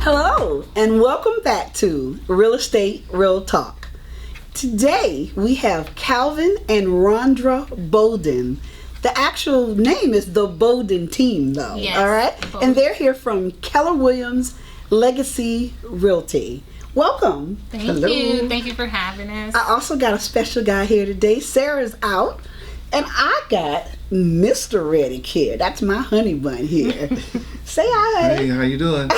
Hello, and welcome back to Real Estate Real Talk. Today we have Calvin and Rondra Bolden. The actual name is the Bolden Team, though. Yes, all right, Bolden. and they're here from Keller Williams Legacy Realty. Welcome. Thank Hello. you. Thank you for having us. I also got a special guy here today. Sarah's out, and I got Mr. Reddick here. That's my honey bun here. Say hi. Hey, how you doing?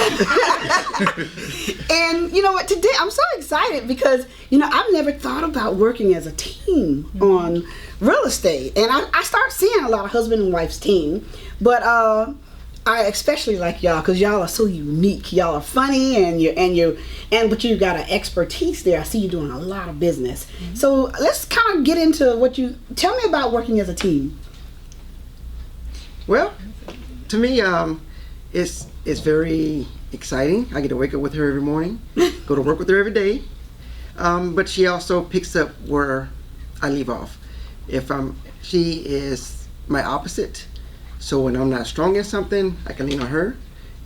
And you know what? Today I'm so excited because I've never thought about working as a team on real estate, and I start seeing a lot of husband and wife's team, but I especially like y'all because y'all are so unique. Y'all are funny, but you got an expertise there. I see you doing a lot of business. So let's kind of get into tell me about working as a team. Well, to me, it's very exciting. I get to wake up with her every morning, go to work with her every day. But she also picks up where I leave off. She is my opposite. So when I'm not strong in something, I can lean on her.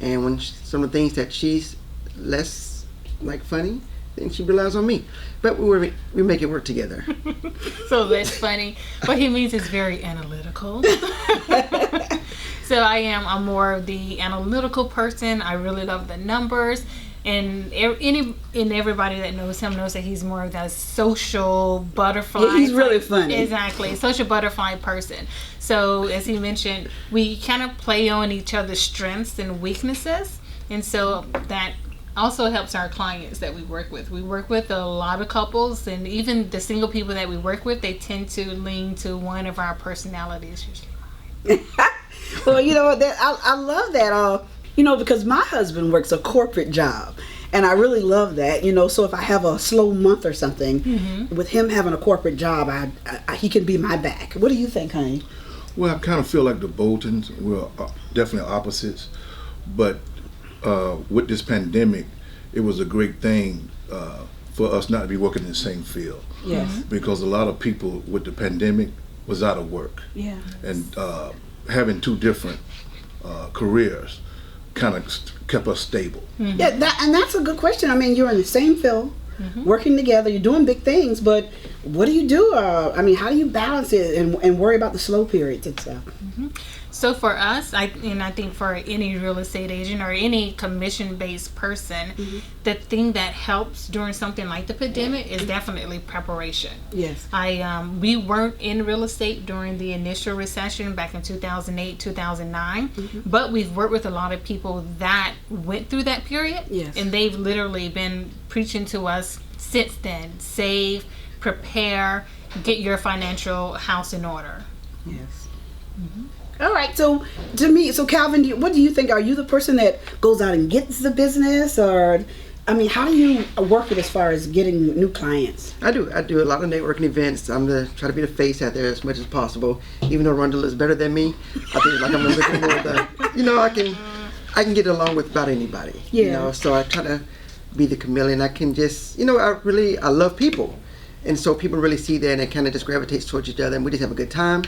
And when some of the things that she's less funny, then she relies on me. But we make it work together. So that's funny. What he means is very analytical. So I'm more of the analytical person. I really love the numbers. And everybody that knows him knows that he's more of that social butterfly. Yeah, he's really funny. Exactly. Social butterfly person. So as he mentioned, we kind of play on each other's strengths and weaknesses. And so that also helps our clients that we work with. We work with a lot of couples, and even the single people that we work with, they tend to lean to one of our personalities, usually mine. Well, you know what? I love that. Because my husband works a corporate job, and I really love that. So if I have a slow month or something, with him having a corporate job, he can be my back. What do you think, honey? Well, I kind of feel like the Boltons, we're definitely opposites, but with this pandemic, it was a great thing for us not to be working in the same field. Yes. Because a lot of people with the pandemic was out of work. Yeah. And having two different careers kind of kept us stable. Yeah, that's a good question. I mean, you're in the same field, working together, you're doing big things, but what do you do? How do you balance it and worry about the slow periods and stuff? So for us, I think for any real estate agent or any commission-based person, the thing that helps during something like the pandemic is definitely preparation. Yes. We weren't in real estate during the initial recession back in 2008, 2009, but we've worked with a lot of people that went through that period, Yes. and they've literally been preaching to us since then: save, prepare, get your financial house in order. Yes. All right. So Calvin, what do you think? Are you the person that goes out and gets the business, or how do you work it as far as getting new clients? I do a lot of networking events. I'm try to be the face out there as much as possible. Even though Rondra is better than me, I think I'm a little bit more of the, I can get along with about anybody. Yeah. So I try to be the chameleon. I can just, I love people. And so people really see that, and it kind of just gravitates towards each other, and we just have a good time.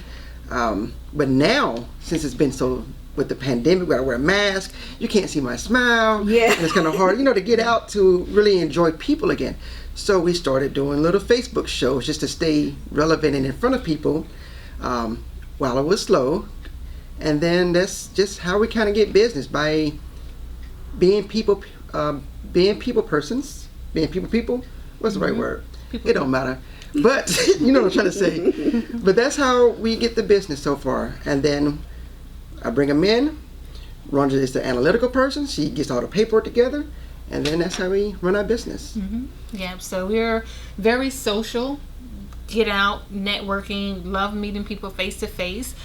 But now, since it's been so, with the pandemic, we gotta wear a mask, you can't see my smile. Yeah. And it's kind of hard, to get out to really enjoy people again. So we started doing little Facebook shows just to stay relevant and in front of people while it was slow. And then that's just how we kind of get business, by being people persons, being people. What's the right word? It don't matter. But you know what I'm trying to say. But that's how we get the business so far. And then I bring them in. Rondra is the analytical person. She gets all the paperwork together. And then that's how we run our business. Yeah, so we're very social, get out, networking, love meeting people face to face.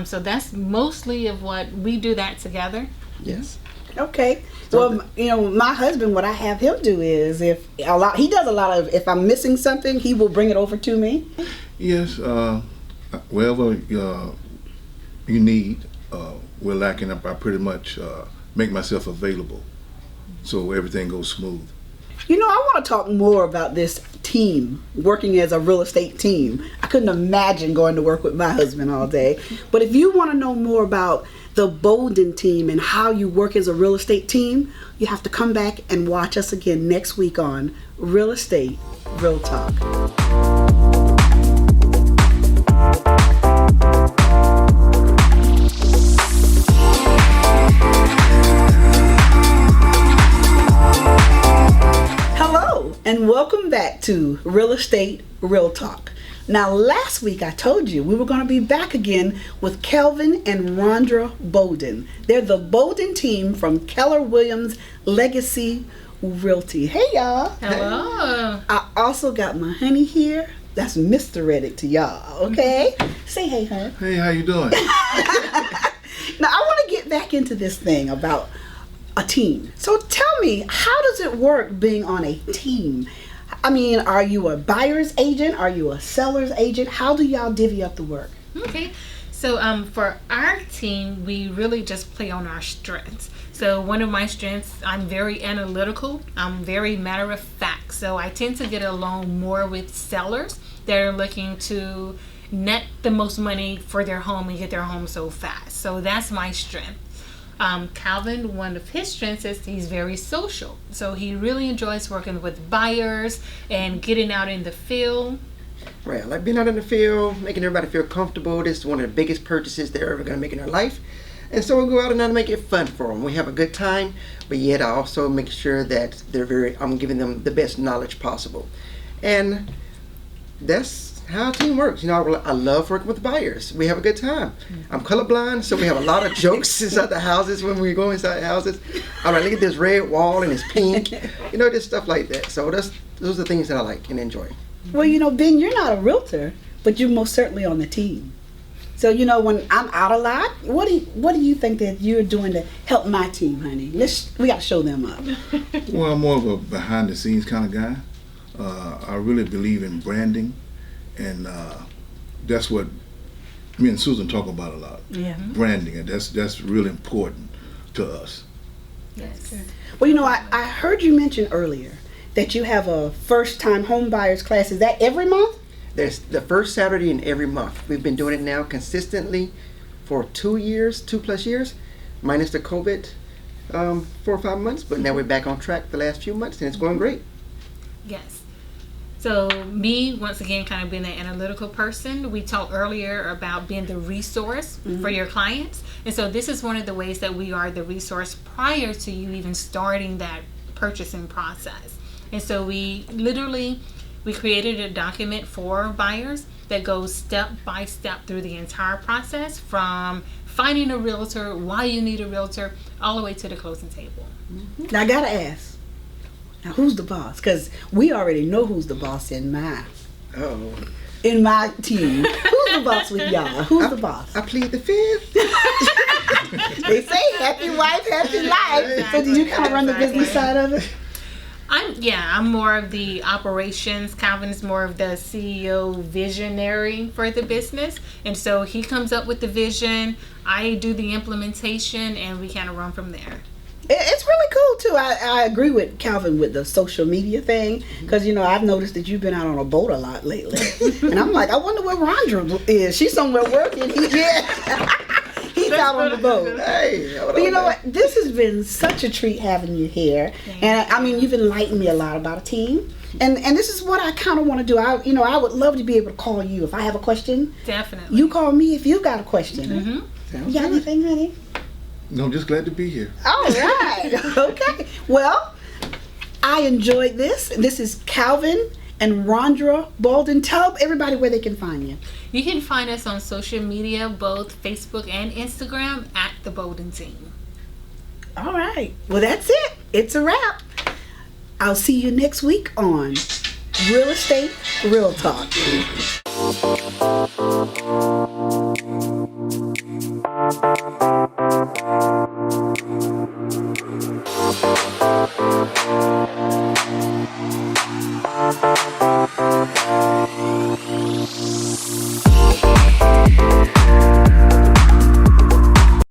So that's mostly of what we do that together. Yes. Okay. Well, my husband, what I have him do is he does a lot of, if I'm missing something, he will bring it over to me. Yes. Wherever you need, we're lacking up. I pretty much make myself available, so everything goes smooth. I want to talk more about this team, working as a real estate team. I couldn't imagine going to work with my husband all day. But if you want to know more about the Bolden Team and how you work as a real estate team, you have to come back and watch us again next week on Real Estate Real Talk. And welcome back to Real Estate Real Talk. Now, last week I told you we were going to be back again with Kelvin and Rhonda Bolden. They're the Bolden team from Keller Williams Legacy Realty. Hey, y'all. Hello. I also got my honey here. That's Mr. Reddick to y'all, okay? Say hey, hun. Hey, how you doing? Now, I want to get back into this thing about a team. So tell me, how does it work being on a team? I mean, are you a buyer's agent? Are you a seller's agent? How do y'all divvy up the work? Okay. So for our team, we really just play on our strengths. So one of my strengths, I'm very analytical. I'm very matter of fact. So I tend to get along more with sellers that are looking to net the most money for their home and get their home so fast. So that's my strength. Calvin, one of his strengths is he's very social. So he really enjoys working with buyers and getting out in the field. Right, I like being out in the field, making everybody feel comfortable. This is one of the biggest purchases they're ever going to make in their life. And so we go out and I make it fun for them. We have a good time, but yet I also make sure that I'm giving them the best knowledge possible. And that's how our team works. You know, I love working with buyers. We have a good time. I'm colorblind, so we have a lot of jokes inside the houses when we go inside houses. I'm like, look at this red wall and it's pink. You know, just stuff like that. So those are things that I like and enjoy. Well, you know, Ben, you're not a realtor, but you're most certainly on the team. So, you know, when I'm out a lot, what do you think that you're doing to help my team, honey? We got to show them up. Well, I'm more of a behind-the-scenes kind of guy. I really believe in branding. And that's what me and Susan talk about a lot. Yeah. Branding, and that's really important to us. Yes. Well, you know, I heard you mention earlier that you have a first-time home buyers class. Is that every month? There's the first Saturday in every month. We've been doing it now consistently for 2+ years, minus the COVID 4 or 5 months. But now we're back on track the last few months, and it's going great. Yes. So me, once again, kind of being an analytical person, we talked earlier about being the resource for your clients. And so this is one of the ways that we are the resource prior to you even starting that purchasing process. And so we created a document for buyers that goes step by step through the entire process, from finding a realtor, why you need a realtor, all the way to the closing table. Now, I got to ask. Now, who's the boss? Because we already know who's the boss in my team. Who's the boss with y'all? Who's the boss? I plead the fifth. They say happy wife, happy life. So do you kind of run the business side of it? I'm more of the operations. Calvin is more of the CEO visionary for the business. And so he comes up with the vision. I do the implementation, and we kind of run from there. It's really cool too. I agree with Calvin with the social media thing, because you know I've noticed that you've been out on a boat a lot lately, and I'm like, I wonder where Rhonda is. She's somewhere working. He's out on the boat. Hey, but you know what? This has been such a treat having you here, and I mean you've enlightened me a lot about a team, and this is what I kind of want to do. I would love to be able to call you if I have a question. Definitely. You call me if you got a question. Mm-hmm. You got anything, honey? No, I'm just glad to be here. All right. Okay. Well, I enjoyed this. This is Calvin and Rhonda Bolden. Tell everybody where they can find you. You can find us on social media, both Facebook and Instagram, at the Bolden Team. All right. Well, that's it. It's a wrap. I'll see you next week on Real Estate Real Talk.